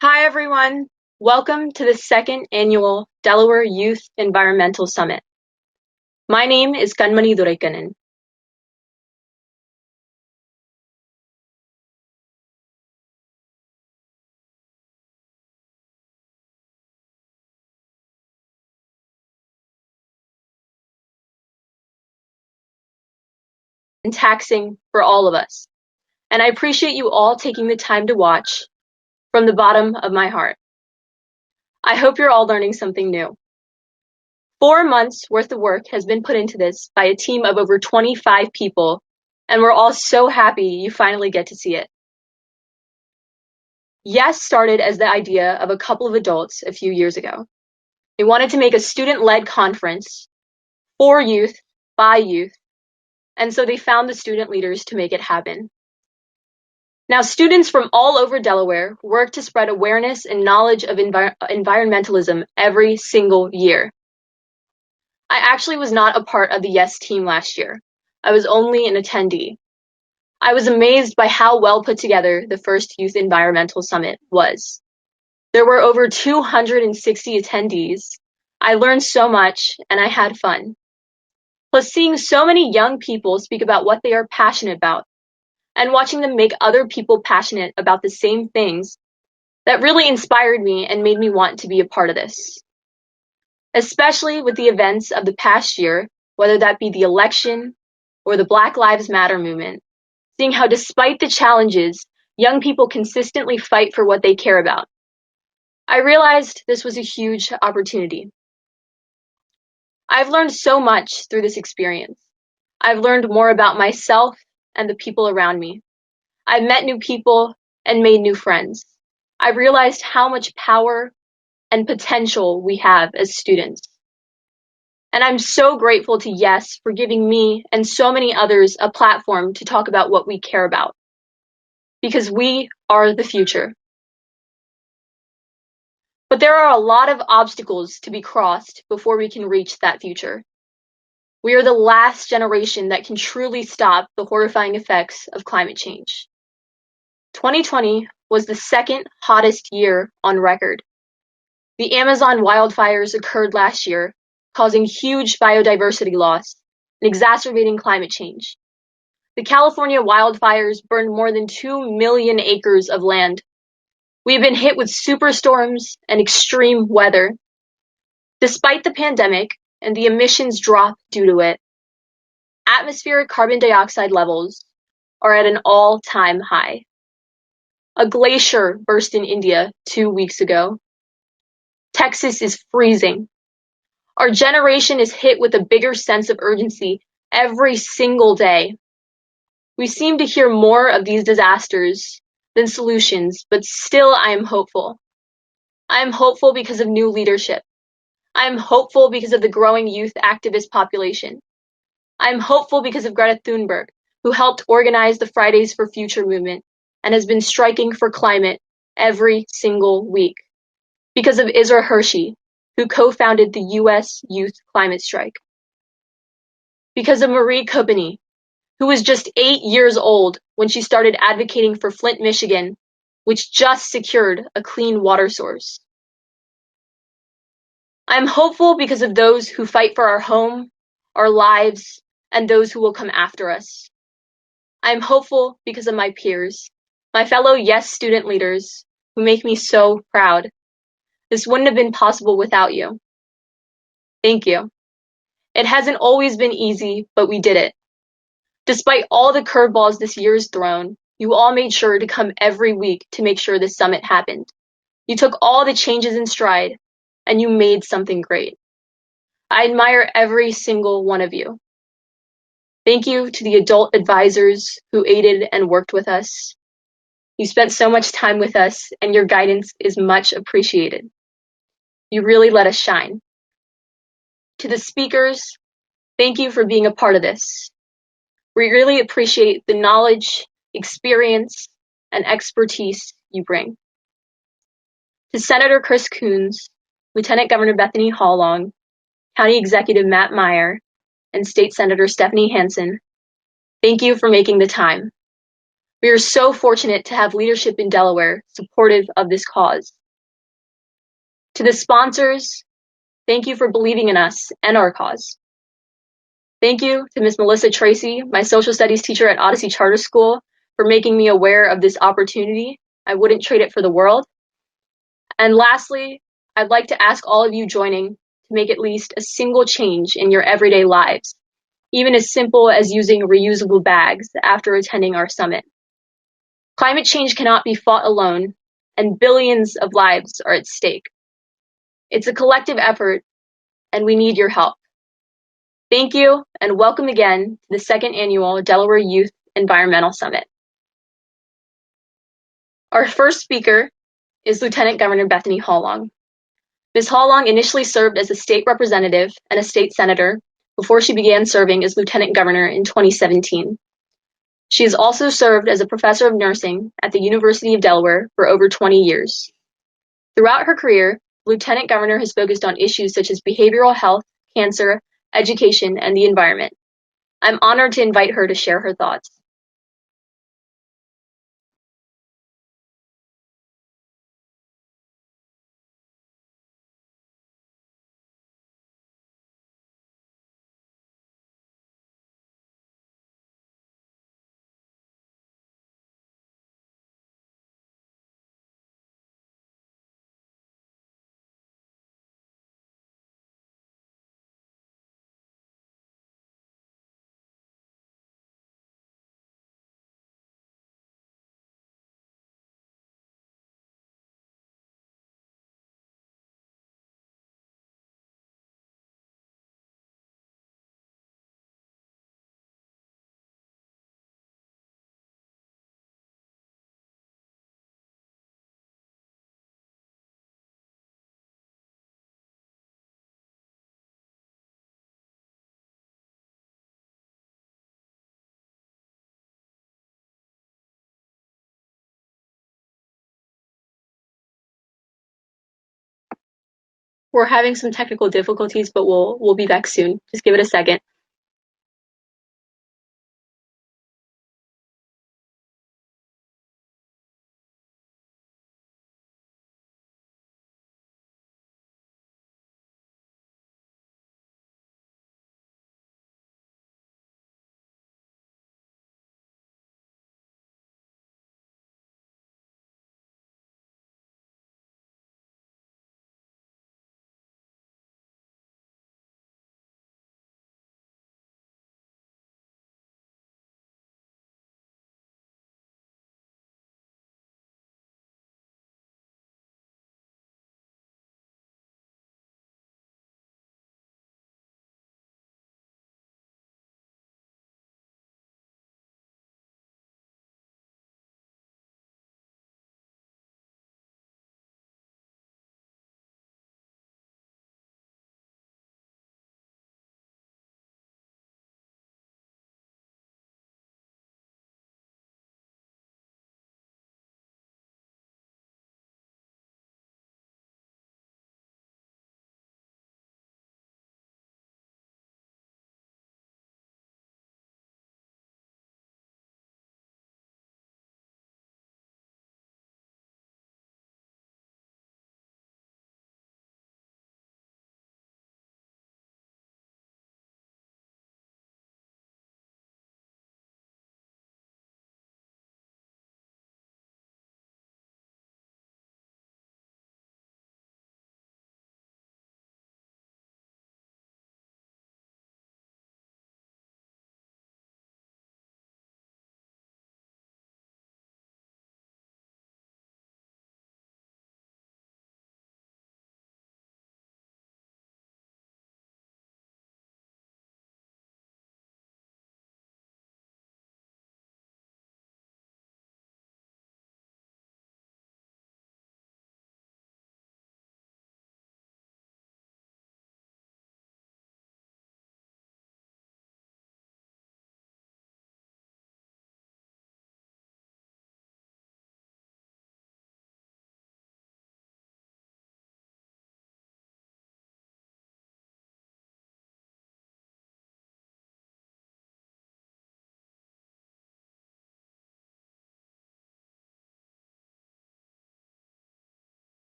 Hi, everyone. Welcome to the second annual Delaware Youth Environmental Summit. My name is Kanmani Duraikanan. And taxing for all of us. And I appreciate you all taking the time to watch from the bottom of my heart. I hope you're all learning something new. 4 months worth of work has been put into this by a team of over 25 people, and we're all so happy you finally get to see it. Yes started as the idea of a couple of adults a few years ago. They wanted to make a student-led conference for youth, by youth, and so they found the student leaders to make it happen. Now, students from all over Delaware work to spread awareness and knowledge of environmentalism every single year. I actually was not a part of the YES team last year. I was only an attendee. I was amazed by how well put together the first Youth Environmental Summit was. There were over 260 attendees. I learned so much, and I had fun. Plus, seeing so many young people speak about what they are passionate about and watching them make other people passionate about the same things, that really inspired me and made me want to be a part of this. Especially with the events of the past year, whether that be the election or the Black Lives Matter movement, seeing how despite the challenges, young people consistently fight for what they care about. I realized this was a huge opportunity. I've learned so much through this experience. I've learned more about myself and the people around me. I've met new people and made new friends. I've realized how much power and potential we have as students. And I'm so grateful to YES for giving me and so many others a platform to talk about what we care about. Because we are the future. But there are a lot of obstacles to be crossed before we can reach that future. We are the last generation that can truly stop the horrifying effects of climate change. 2020 was the second hottest year on record. The Amazon wildfires occurred last year, causing huge biodiversity loss and exacerbating climate change. The California wildfires burned more than 2 million acres of land. We have been hit with superstorms and extreme weather. Despite the pandemic and the emissions drop due to it, atmospheric carbon dioxide levels are at an all-time high. A glacier burst in India 2 weeks ago. Texas is freezing. Our generation is hit with a bigger sense of urgency every single day. We seem to hear more of these disasters than solutions, but still I am hopeful. I am hopeful because of new leadership. I am hopeful because of the growing youth activist population. I am hopeful because of Greta Thunberg, who helped organize the Fridays for Future movement and has been striking for climate every single week. Because of Isra Hershey, who co-founded the U.S. Youth Climate Strike. Because of Marie Copeny, who was just 8 years old when she started advocating for Flint, Michigan, which just secured a clean water source. I am hopeful because of those who fight for our home, our lives, and those who will come after us. I am hopeful because of my peers, my fellow YES student leaders, who make me so proud. This wouldn't have been possible without you. Thank you. It hasn't always been easy, but we did it. Despite all the curveballs this year's thrown, you all made sure to come every week to make sure this summit happened. You took all the changes in stride, and you made something great. I admire every single one of you. Thank you to the adult advisors who aided and worked with us. You spent so much time with us, and your guidance is much appreciated. You really let us shine. To the speakers, thank you for being a part of this. We really appreciate the knowledge, experience, and expertise you bring. To Senator Chris Coons, Lieutenant Governor Bethany Hallong, County Executive Matt Meyer, and State Senator Stephanie Hansen, thank you for making the time. We are so fortunate to have leadership in Delaware supportive of this cause. To the sponsors, thank you for believing in us and our cause. Thank you to Ms. Melissa Tracy, my social studies teacher at Odyssey Charter School, for making me aware of this opportunity. I wouldn't trade it for the world. And lastly, I'd like to ask all of you joining to make at least a single change in your everyday lives, even as simple as using reusable bags after attending our summit. Climate change cannot be fought alone, and billions of lives are at stake. It's a collective effort, and we need your help. Thank you, and welcome again to the second annual Delaware Youth Environmental Summit. Our first speaker is Lieutenant Governor Bethany Hallong. Ms. Hallong initially served as a state representative and a state senator before she began serving as lieutenant governor in 2017. She has also served as a professor of nursing at the University of Delaware for over 20 years. Throughout her career, Lieutenant Governor has focused on issues such as behavioral health, cancer, education, and the environment. I'm honored to invite her to share her thoughts. We're having some technical difficulties, but we'll be back soon. Just give it a second.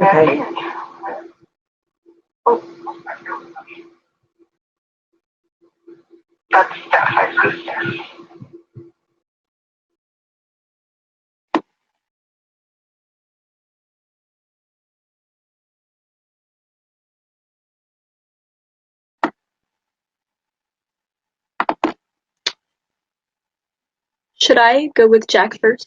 Okay. Should I go with Jack first?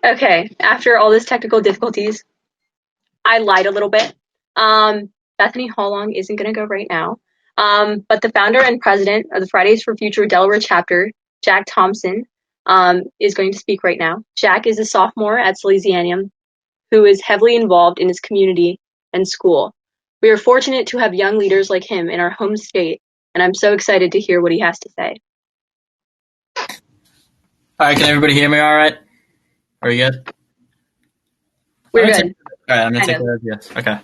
Okay, after all these technical difficulties, I lied a little bit. Bethany Hollong isn't going to go right now. But the founder and president of the Fridays for Future Delaware chapter, Jack Thompson, is going to speak right now. Jack is a sophomore at Salesianum who is heavily involved in his community and school. We are fortunate to have young leaders like him in our home state, and I'm so excited to hear what he has to say. All right, can everybody hear me all right? Are you good? I'm We're gonna take. good, All right, I'm gonna kind take of. that as yes. Okay.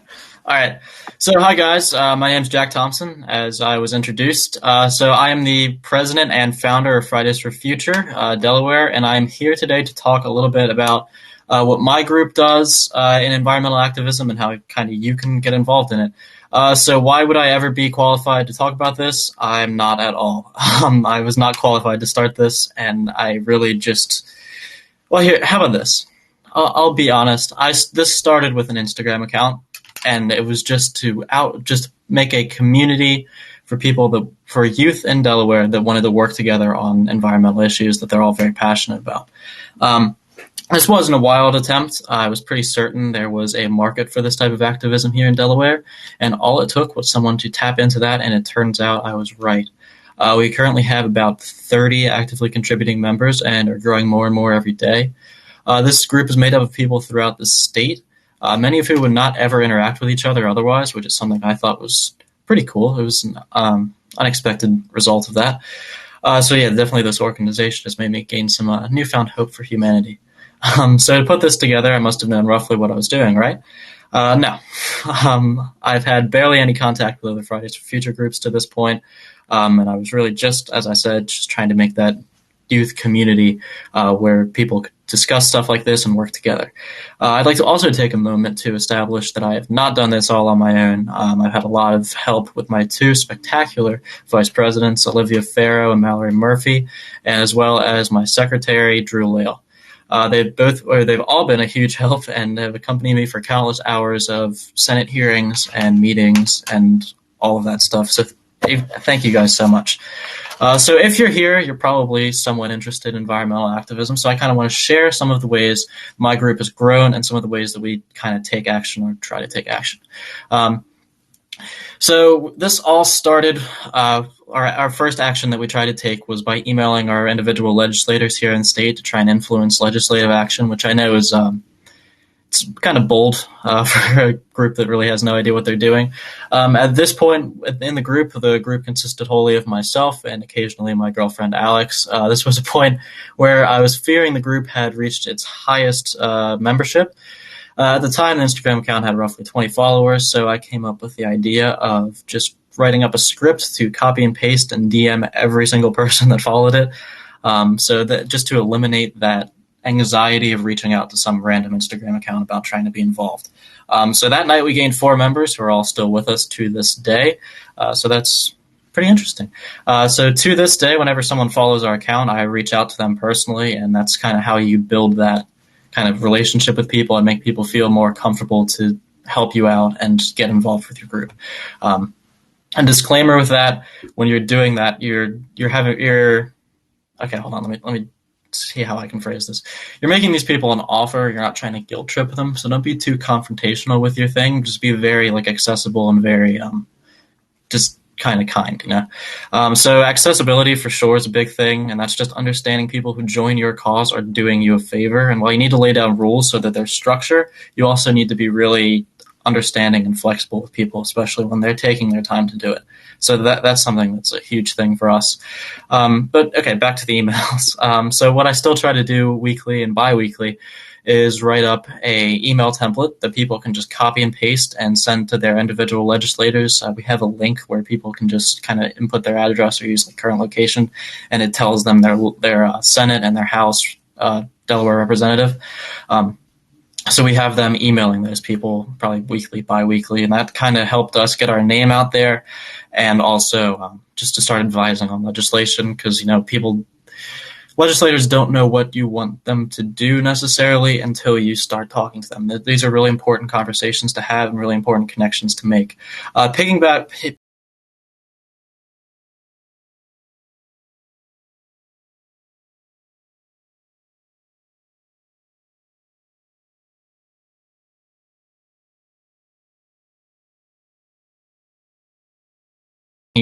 All right. So, hi guys. My name's Jack Thompson, as I was introduced. So, I am the president and founder of Fridays for Future Delaware, and I'm here today to talk a little bit about what my group does in environmental activism and how kind of you can get involved in it. So, why would I ever be qualified to talk about this? I'm not at all. I was not qualified to start this, and I really just. Well, here, how about this? I'll be honest. This started with an Instagram account, and it was just make a community for people for youth in Delaware that wanted to work together on environmental issues that they're all very passionate about. Um, this wasn't a wild attempt. I was pretty certain there was a market for this type of activism here in Delaware, and all it took was someone to tap into that, and it turns out I was right. We currently have about 30 actively contributing members and are growing more and more every day. This group is made up of people throughout the state, many of who would not ever interact with each other otherwise, which is something I thought was pretty cool. It was an unexpected result of that. So yeah, definitely this organization has made me gain some newfound hope for humanity. So to put this together, I must have known roughly what I was doing, right? No. I've had barely any contact with other Fridays for Future groups to this point, and I was really just, as I said, just trying to make that youth community where people could discuss stuff like this and work together. I'd like to also take a moment to establish that I have not done this all on my own. I've had a lot of help with my two spectacular vice presidents, Olivia Farrow and Mallory Murphy, as well as my secretary, Drew Lale. They've all been a huge help and have accompanied me for countless hours of Senate hearings and meetings and all of that stuff. So thank you guys so much. So if you're here, you're probably somewhat interested in environmental activism. So I kind of want to share some of the ways my group has grown and some of the ways that we kind of take action or try to take action. Um, so this all started. Our first action that we tried to take was by emailing our individual legislators here in the state to try and influence legislative action, which I know is it's kind of bold for a group that really has no idea what they're doing. At this point in the group consisted wholly of myself and occasionally my girlfriend Alex. This was a point where I was fearing the group had reached its highest membership. At the time, the Instagram account had roughly 20 followers, so I came up with the idea of just writing up a script to copy and paste and DM every single person that followed it. So that just to eliminate that anxiety of reaching out to some random Instagram account about trying to be involved. So that night we gained 4 members who are all still with us to this day. So that's pretty interesting. So to this day, whenever someone follows our account, I reach out to them personally, and that's kind of how you build that kind of relationship with people and make people feel more comfortable to help you out and get involved with your group. A disclaimer with that: when you're doing that, you're okay. Hold on, let me see how I can phrase this. You're making these people an offer. You're not trying to guilt trip them, so don't be too confrontational with your thing. Just be very accessible and very just kind of kind, you know. So accessibility for sure is a big thing, and that's just understanding people who join your cause are doing you a favor. And while you need to lay down rules so that there's structure, you also need to be really understanding and flexible with people, especially when they're taking their time to do it. So that's something that's a huge thing for us. But okay, back to the emails. So what I still try to do weekly and bi-weekly is write up a email template that people can just copy and paste and send to their individual legislators. We have a link where people can just kind of input their address or use the current location, and it tells them their Senate and their House Delaware representative. So we have them emailing those people probably weekly, bi-weekly, and that kind of helped us get our name out there, and also just to start advising on legislation because legislators don't know what you want them to do necessarily until you start talking to them. These are really important conversations to have and really important connections to make.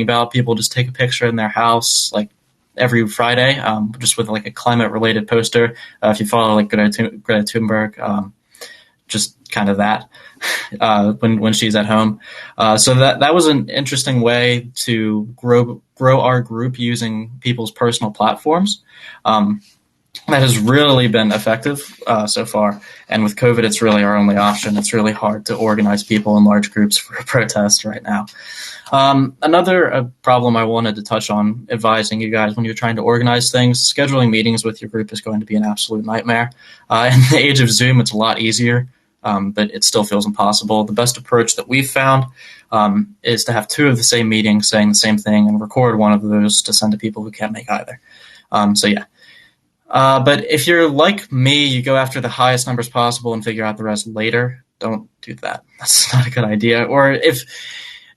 about. People just take a picture in their house, like every Friday, just with like a climate-related poster. If you follow like Greta Thunberg, just kind of that when she's at home. So that was an interesting way to grow our group using people's personal platforms. That has really been effective so far. And with COVID, it's really our only option. It's really hard to organize people in large groups for a protest right now. Another problem I wanted to touch on advising you guys when you're trying to organize things, scheduling meetings with your group is going to be an absolute nightmare. In the age of Zoom, it's a lot easier, but it still feels impossible. The best approach that we've found is to have 2 of the same meetings saying the same thing and record one of those to send to people who can't make either. So yeah. But if you're like me, you go after the highest numbers possible and figure out the rest later. Don't do that. That's not a good idea. Or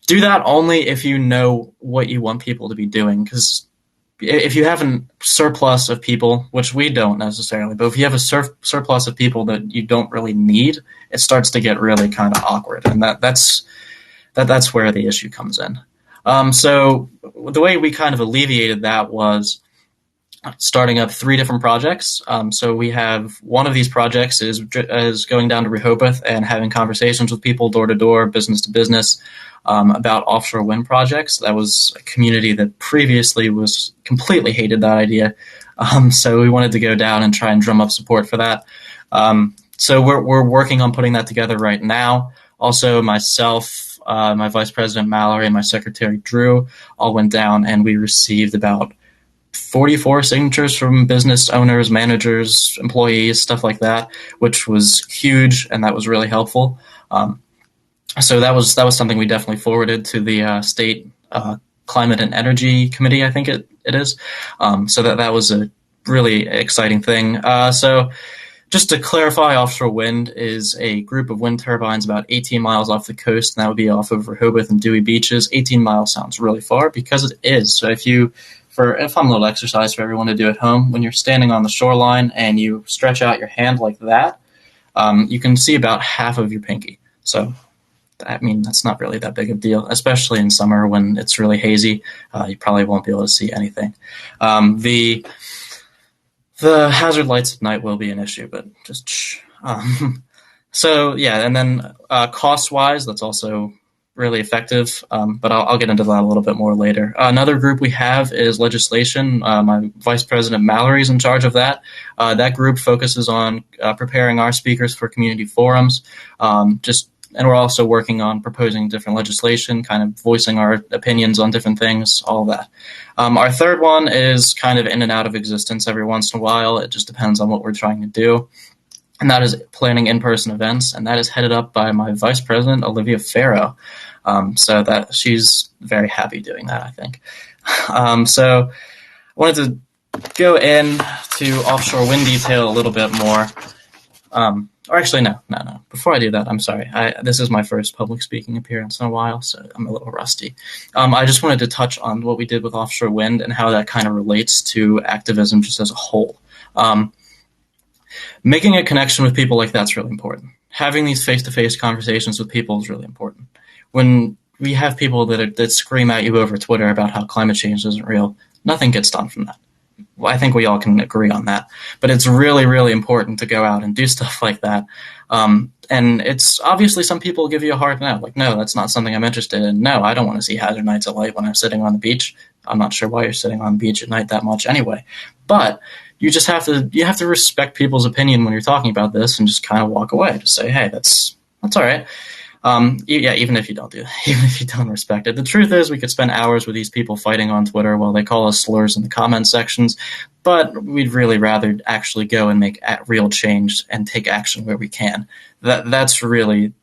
do that only if you know what you want people to be doing. Because if you have a surplus of people, which we don't necessarily, but if you have a surplus of people that you don't really need, it starts to get really kind of awkward. And that's where the issue comes in. So the way we kind of alleviated that was starting up 3 different projects. So we have one of these projects is going down to Rehoboth and having conversations with people door to door, business to business, about offshore wind projects. That was a community that previously was completely hated that idea. So we wanted to go down and try and drum up support for that. So we're working on putting that together right now. Also, myself, my vice president Mallory, and my secretary Drew all went down, and we received about 44 signatures from business owners, managers, employees, stuff like that, which was huge, and that was really helpful. So that was something we definitely forwarded to the state climate and energy committee, I think it is. So that was a really exciting thing. So just to clarify, offshore wind is a group of wind turbines about 18 miles off the coast, and that would be off of Rehoboth and Dewey beaches. 18 miles sounds really far because it is. So for a fun little exercise for everyone to do at home, when you're standing on the shoreline and you stretch out your hand like that, you can see about half of your pinky. So, I mean, that's not really that big of a deal, especially in summer when it's really hazy. You probably won't be able to see anything. The hazard lights at night will be an issue, but just shh. So, yeah, and then cost-wise, that's also really effective, but I'll get into that a little bit more later. Another group we have is legislation. My Vice President Mallory is in charge of that. That group focuses on preparing our speakers for community forums, and we're also working on proposing different legislation, kind of voicing our opinions on different things, all of that. Our third one is kind of in and out of existence every once in a while. It just depends on what we're trying to do. And that is planning in-person events, and that is headed up by my vice president, Olivia Farrow. So that she's very happy doing that, I think. So I wanted to go into offshore wind detail a little bit more. Or actually, no. Before I do that, I'm sorry. This is my first public speaking appearance in a while, so I'm a little rusty. I just wanted to touch on what we did with offshore wind and how that kind of relates to activism just as a whole. Making a connection with people like that's really important. Having these face-to-face conversations with people is really important. When we have people that scream at you over Twitter about how climate change isn't real, nothing gets done from that. Well, I think we all can agree on that. But it's really, really important to go out and do stuff like that. And it's obviously some people give you a hard no. Like, no, that's not something I'm interested in. No, I don't want to see hazard nights at light when I'm sitting on the beach. I'm not sure why you're sitting on the beach at night that much anyway. But you just have to respect people's opinion when you're talking about this and just kind of walk away. Just say, hey, that's all right. Even if you don't do that, even if you don't respect it. The truth is we could spend hours with these people fighting on Twitter while they call us slurs in the comment sections, but we'd really rather actually go and make real change and take action where we can. That's really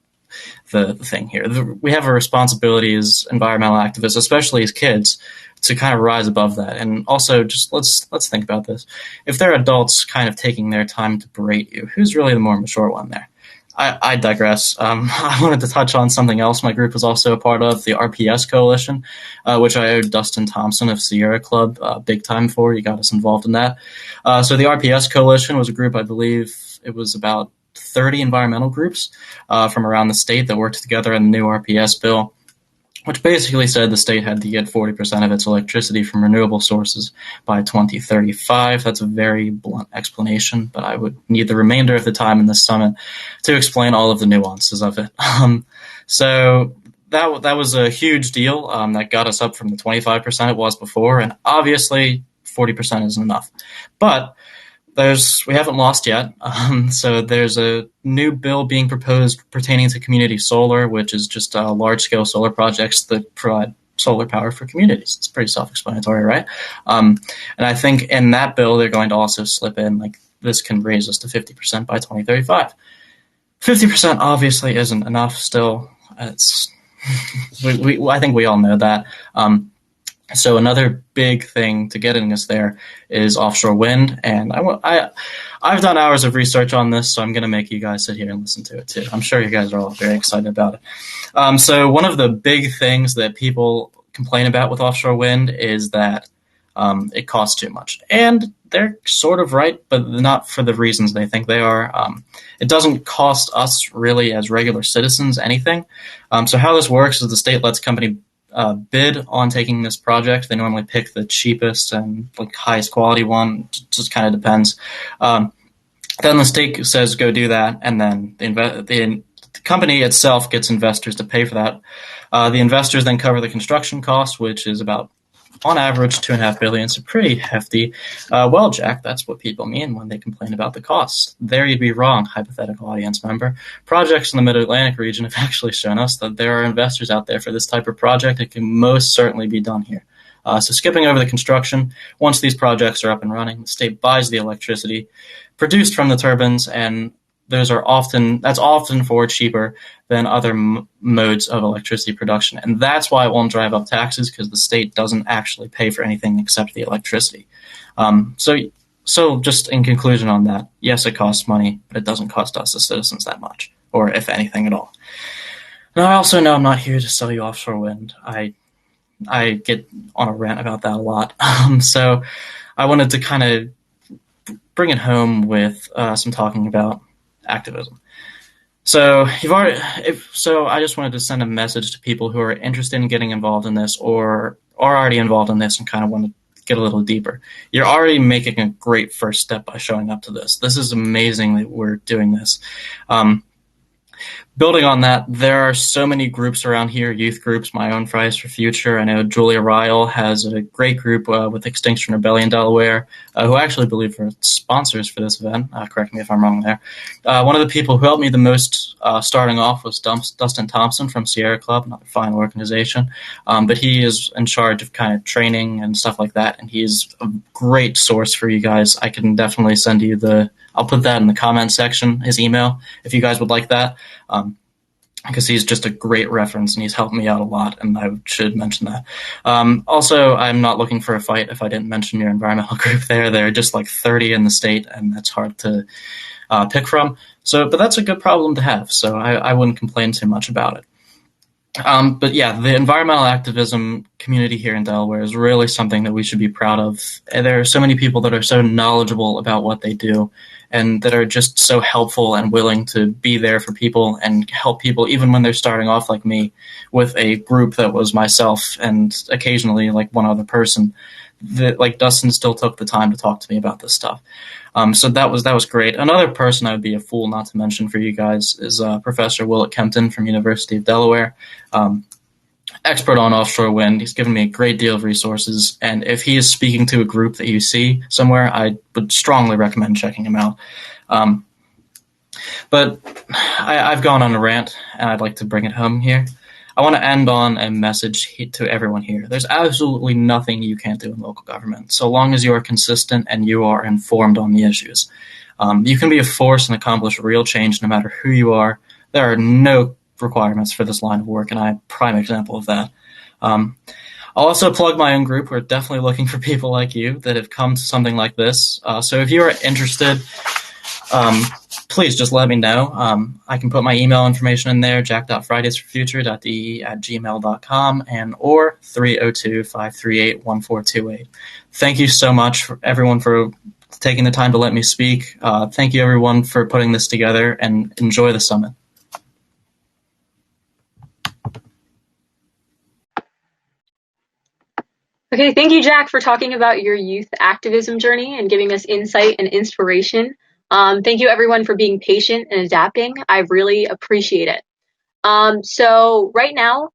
the thing here. We have a responsibility as environmental activists, especially as kids, to kind of rise above that. And also, just let's think about this. If they're adults kind of taking their time to berate you, who's really the more mature one there? I digress. I wanted to touch on something else my group was also a part of, the RPS Coalition, which I owe Dustin Thompson of Sierra Club big time for. He got us involved in that. So the RPS Coalition was a group, I believe it was about 30 environmental groups from around the state that worked together on the new RPS bill. which basically said the state had to get 40% of its electricity from renewable sources by 2035. That's a very blunt explanation, but I would need the remainder of the time in this summit to explain all of the nuances of it. So that was a huge deal that got us up from the 25% it was before, and obviously 40% isn't enough. But we haven't lost yet. So there's a new bill being proposed pertaining to community solar, which is just large-scale solar projects that provide solar power for communities. It's pretty self-explanatory, right? And I think in that bill, they're going to also slip in, like, this can raise us to 50% by 2035. 50% obviously isn't enough still. It's I think we all know that. So another big thing to getting us there is offshore wind, and I've done hours of research on this, so I'm going to make you guys sit here and listen to it too. I'm sure you guys are all very excited about it. So one of the big things that people complain about with offshore wind is that it costs too much, and they're sort of right, but not for the reasons they think they are. It doesn't cost us really as regular citizens anything. So how this works is the state lets company bid on taking this project. They normally pick the cheapest and like highest quality one. It just kind of depends. Then the state says go do that, and then the company itself gets investors to pay for that. The investors then cover the construction cost, which is about, on average, $2.5 billion. So pretty hefty. Well, Jack, that's what people mean when they complain about the costs. There you'd be wrong, hypothetical audience member. Projects in the Mid-Atlantic region have actually shown us that there are investors out there for this type of project. It can most certainly be done here. So skipping over the construction, once these projects are up and running, the state buys the electricity produced from the turbines, and that's often for cheaper than other modes of electricity production. And that's why it won't drive up taxes, because the state doesn't actually pay for anything except the electricity. So just in conclusion on that, yes, it costs money, but it doesn't cost us as citizens that much, or if anything at all. And I also know I'm not here to sell you offshore wind. I get on a rant about that a lot. So I wanted to kind of bring it home with some talking about activism. So I just wanted to send a message to people who are interested in getting involved in this or are already involved in this and kind of want to get a little deeper. You're already making a great first step by showing up to this. This is amazing that we're doing this. Building on that, there are so many groups around here, youth groups, my own Fridays for Future. I know Julia Ryle has a great group with Extinction Rebellion Delaware, who I actually believe are sponsors for this event. Correct me if I'm wrong there. One of the people who helped me the most starting off was Dustin Thompson from Sierra Club, another fine organization. But he is in charge of kind of training and stuff like that, and he's a great source for you guys. I can definitely send you I'll put that in the comment section, his email, if you guys would like that. Because he's just a great reference and he's helped me out a lot, and I should mention that. Also, I'm not looking for a fight if I didn't mention your environmental group there. There are just like 30 in the state, and that's hard to pick from. But that's a good problem to have, so I wouldn't complain too much about it. But yeah, the environmental activism community here in Delaware is really something that we should be proud of. And there are so many people that are so knowledgeable about what they do and that are just so helpful and willing to be there for people and help people, even when they're starting off like me with a group that was myself and occasionally like one other person. Like Dustin still took the time to talk to me about this stuff. So that was great. Another person I would be a fool not to mention for you guys is Professor Willett Kempton from University of Delaware. Expert on offshore wind. He's given me a great deal of resources, and if he is speaking to a group that you see somewhere, I would strongly recommend checking him out. But I've gone on a rant, and I'd like to bring it home here. I want to end on a message to everyone here. There's absolutely nothing you can't do in local government, so long as you are consistent and you are informed on the issues. You can be a force and accomplish real change no matter who you are. There are no requirements for this line of work, and I'm a prime example of that. I'll also plug my own group. We're definitely looking for people like you that have come to something like this. So if you are interested, please just let me know. I can put my email information in there, jack.fridaysforfuture.de@gmail.com or 302-538-1428. Thank you so much for everyone for taking the time to let me speak. Thank you everyone for putting this together, and enjoy the summit. Okay, thank you, Jack, for talking about your youth activism journey and giving us insight and inspiration. Thank you, everyone, for being patient and adapting. I really appreciate it. So right now,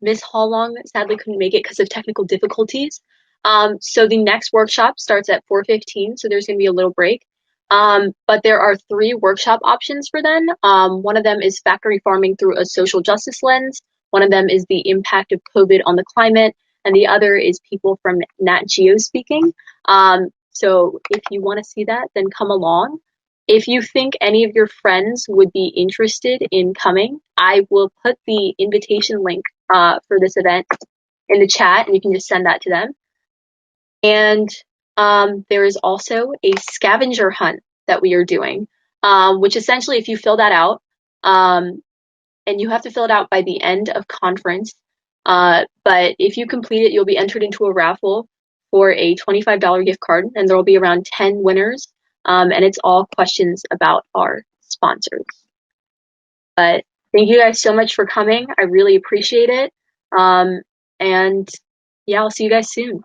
Miss Hallong sadly couldn't make it because of technical difficulties. So the next workshop starts at 4:15, so there's going to be a little break. But there are three workshop options for then. One of them is factory farming through a social justice lens. One of them is the impact of COVID on the climate, and the other is people from Nat Geo speaking. So if you want to see that, then come along. If you think any of your friends would be interested in coming, I will put the invitation link for this event in the chat, and you can just send that to them. And there is also a scavenger hunt that we are doing, which essentially, if you fill that out, and you have to fill it out by the end of conference, but if you complete it, you'll be entered into a raffle for a $25 gift card, and there will be around 10 winners. And it's all questions about our sponsors. But thank you guys so much for coming. I really appreciate it. And yeah, I'll see you guys soon.